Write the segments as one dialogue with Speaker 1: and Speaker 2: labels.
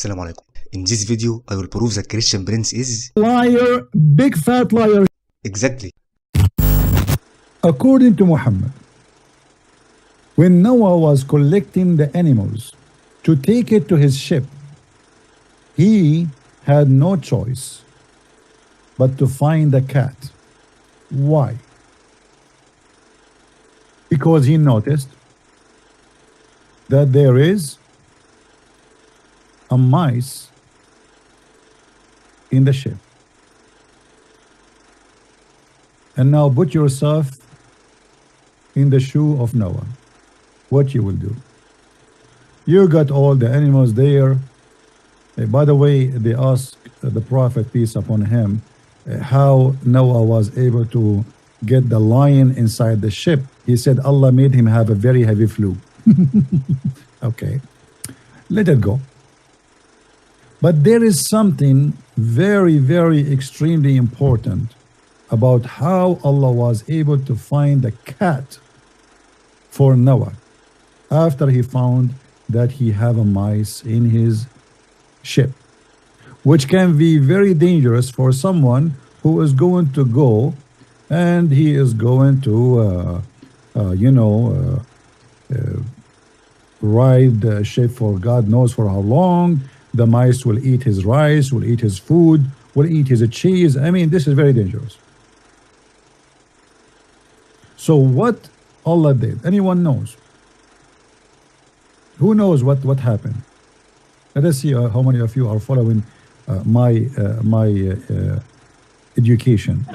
Speaker 1: Assalamu alaikum. In this video, I will prove that Christian Prince is
Speaker 2: liar, big fat liar.
Speaker 1: exactly.
Speaker 2: According to Muhammad, when Noah was collecting the animals to take it to his ship, he had no choice but to find a cat. Why? Because he noticed that there is a mice in the ship. And now put yourself in the shoe of Noah. What you will do? You got all the animals there. By the way, they asked the Prophet, peace upon him, how Noah was able to get the lion inside the ship. He said Allah made him have a very heavy flu. Okay, let it go. But there is something very, very extremely important about how Allah was able to find a cat for Noah after he found that he have a mice in his ship, which can be very dangerous for someone who is going to go and he is going to ride the ship for God knows for how long. The mice will eat his rice, will eat his food, will eat his cheese. I mean, this is very dangerous. So what Allah did, anyone knows? Who knows what happened? Let us see how many of you are following my education.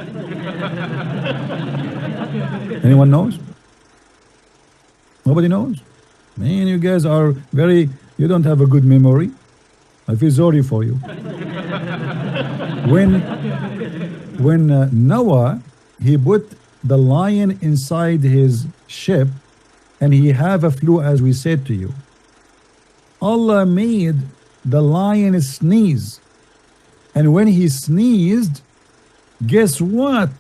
Speaker 2: Anyone knows? Nobody knows? Man, you guys are you don't have a good memory. I feel sorry for you. When Noah, he put the lion inside his ship and he have a flu, as we said to you, Allah made the lion sneeze, and when he sneezed, guess what?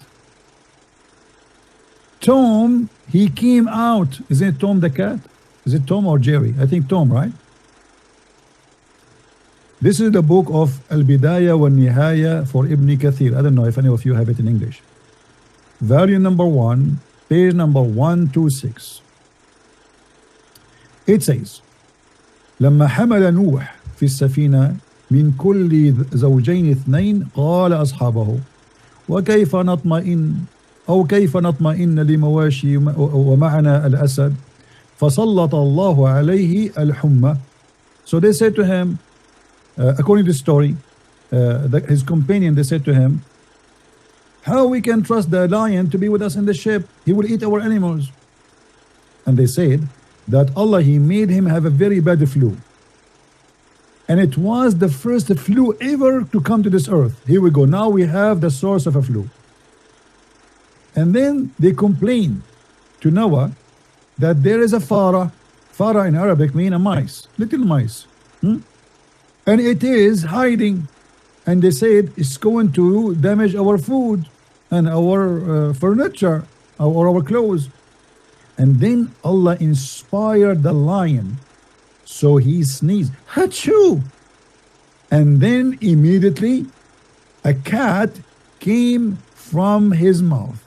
Speaker 2: Tom, he came out. Isn't it Tom the cat? Is it Tom or Jerry? I think Tom, right? This is the book of Al-Bidayah wa Nihaya for Ibn Kathir. I don't know if any of you have it in English. Volume number 1, page number 126. It says, لما حمل نوح في السفينة من كل زوجين اثنين قال أصحابه وكيف نطمئن لمواشي ومعنا الأسد فسلط الله عليه الحمى. So they said to him, according to the story, his companion, they said to him, how we can trust the lion to be with us in the ship? He will eat our animals. And they said that Allah, he made him have a very bad flu. And it was the first flu ever to come to this earth. Here we go. Now we have the source of a flu. And then they complained to Noah that there is a farah. Farah in Arabic means a mice, little mice. And it is hiding, and they said it's going to damage our food and our furniture or our clothes. And then Allah inspired the lion, so he sneezed, Hachoo! And then immediately a cat came from his mouth,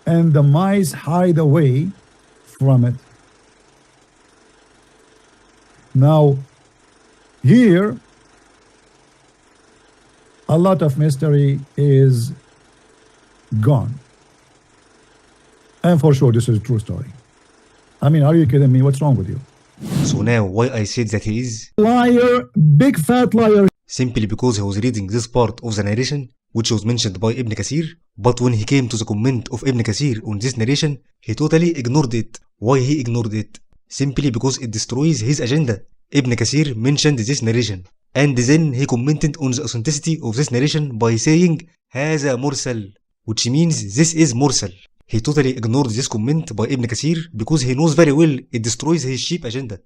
Speaker 2: and the mice hide away from it. Now here, a lot of mystery is gone. And for sure, this is a true story. I mean, are you kidding me? What's wrong with you?
Speaker 1: So now, why I said that he is
Speaker 2: liar, big fat liar.
Speaker 1: Simply because he was reading this part of the narration, which was mentioned by Ibn Kathir. But when he came to the comment of Ibn Kathir on this narration, he totally ignored it. Why he ignored it? Simply because it destroys his agenda. Ibn Kathir mentioned this narration, and then he commented on the authenticity of this narration by saying هذا مرسل, which means this is mursal. He totally ignored this comment by Ibn Kathir because he knows very well it destroys his cheap agenda.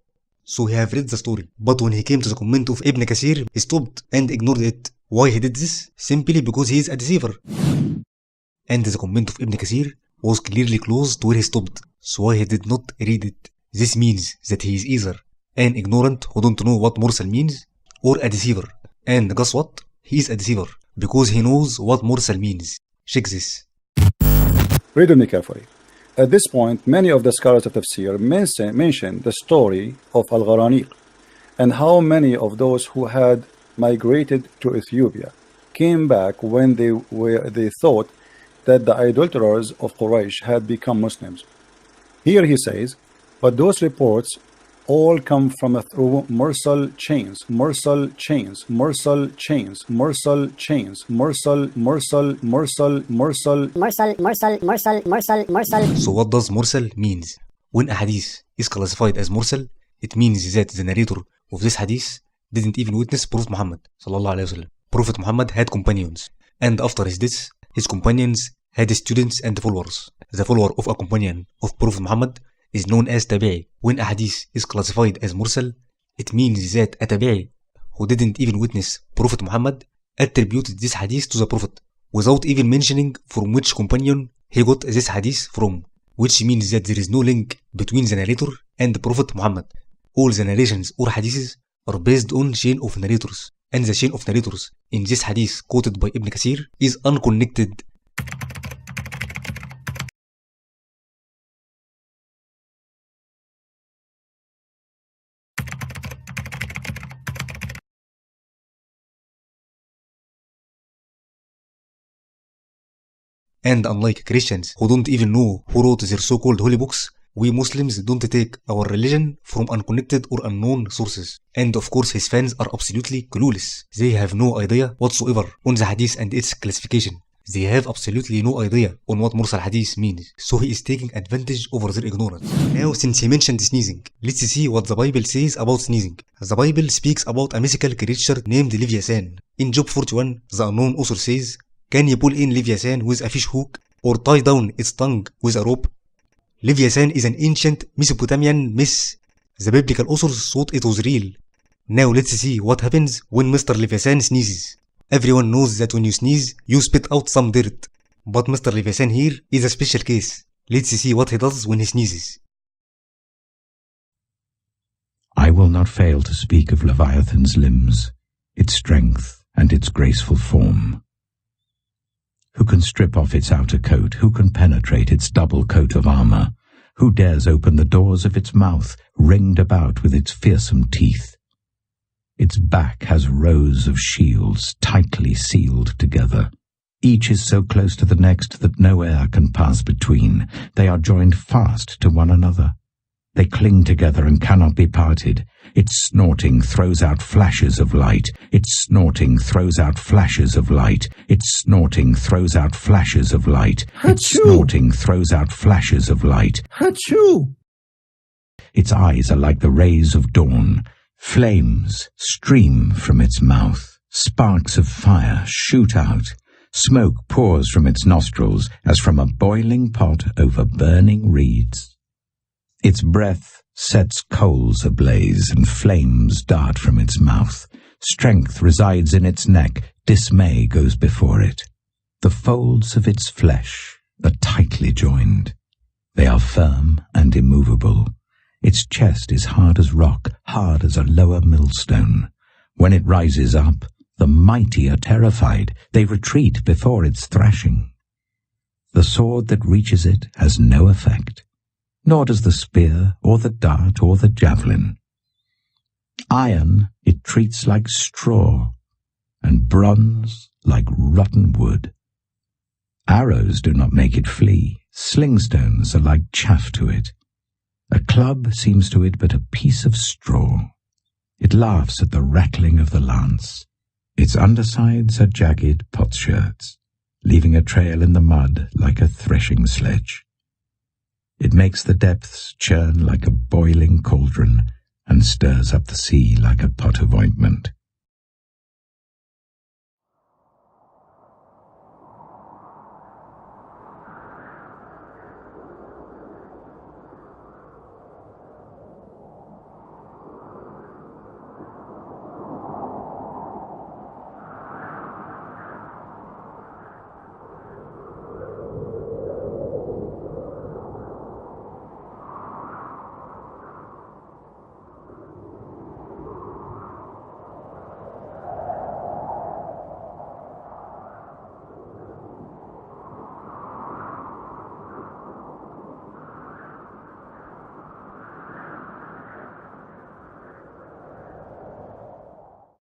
Speaker 1: So he have read the story, but when he came to the comment of Ibn Kathir, he stopped and ignored it. Why he did this? Simply because he is a deceiver. And the comment of Ibn Kathir was clearly close to where he stopped, so why he did not read it? This means that he is either an ignorant who don't know what mursal means, or a deceiver. And guess what? He is a deceiver because he knows what mursal means. Check this.
Speaker 3: Read with me carefully. At this point, many of the scholars of tafsir mention the story of Al-Gharaniq and how many of those who had migrated to Ethiopia came back when they thought that the idolaters of Quraysh had become Muslims. Here he says, but those reports all come from through mursal chains, mursal chains, mursal chains, mursal chains, mursal, mursal, mursal, mursal,
Speaker 4: mursal, mursal, mursal, mursal, mursal.
Speaker 1: So what does mursal means? When a hadith is classified as mursal, it means that the narrator of this hadith didn't even witness Prophet Muhammad sallallahu alaihi wasallam. Prophet Muhammad had companions, and after his death, his companions had students and followers. The follower of a companion of Prophet Muhammad is known as tabi'i. When a hadith is classified as mursal, it means that a tabi'i who didn't even witness Prophet Muhammad attributed this hadith to the Prophet without even mentioning from which companion he got this hadith from, which means that there is no link between the narrator and Prophet Muhammad. All the narrations or hadiths are based on chain of narrators, and the chain of narrators in this hadith quoted by Ibn Kathir is unconnected. And unlike Christians who don't even know who wrote their so-called holy books, we Muslims don't take our religion from unconnected or unknown sources. And of course his fans are absolutely clueless. They have no idea whatsoever on the hadith and its classification. They have absolutely no idea on what mursal hadith means. So he is taking advantage over their ignorance. Now since he mentioned sneezing, let's see what the Bible says about sneezing. The Bible speaks about a mythical creature named Leviathan. In Job 41, the unknown author says, can you pull in Leviathan with a fish hook or tie down its tongue with a rope? Leviathan is an ancient Mesopotamian myth. The biblical authors thought it was real. Now let's see what happens when Mr. Leviathan sneezes. Everyone knows that when you sneeze, you spit out some dirt. But Mr. Leviathan here is a special case. Let's see what he does when he sneezes.
Speaker 5: I will not fail to speak of Leviathan's limbs, its strength and its graceful form. Who can strip off its outer coat? Who can penetrate its double coat of armor? Who dares open the doors of its mouth, ringed about with its fearsome teeth? Its back has rows of shields tightly sealed together. Each is so close to the next that no air can pass between. They are joined fast to one another. They cling together and cannot be parted. Its snorting throws out flashes of light. Its snorting throws out flashes of light. Its snorting throws out flashes of light. Its snorting throws out flashes of light.
Speaker 2: Achoo!
Speaker 5: Its eyes are like the rays of dawn. Flames stream from its mouth. Sparks of fire shoot out. Smoke pours from its nostrils as from a boiling pot over burning reeds. Its breath sets coals ablaze and flames dart from its mouth. Strength resides in its neck, dismay goes before it. The folds of its flesh are tightly joined. They are firm and immovable. Its chest is hard as rock, hard as a lower millstone. When it rises up, the mighty are terrified. They retreat before its thrashing. The sword that reaches it has no effect, nor does the spear or the dart or the javelin. Iron it treats like straw, and bronze like rotten wood. Arrows do not make it flee. Slingstones are like chaff to it. A club seems to it but a piece of straw. It laughs at the rattling of the lance. Its undersides are jagged potsherds, leaving a trail in the mud like a threshing sledge. It makes the depths churn like a boiling cauldron and stirs up the sea like a pot of ointment.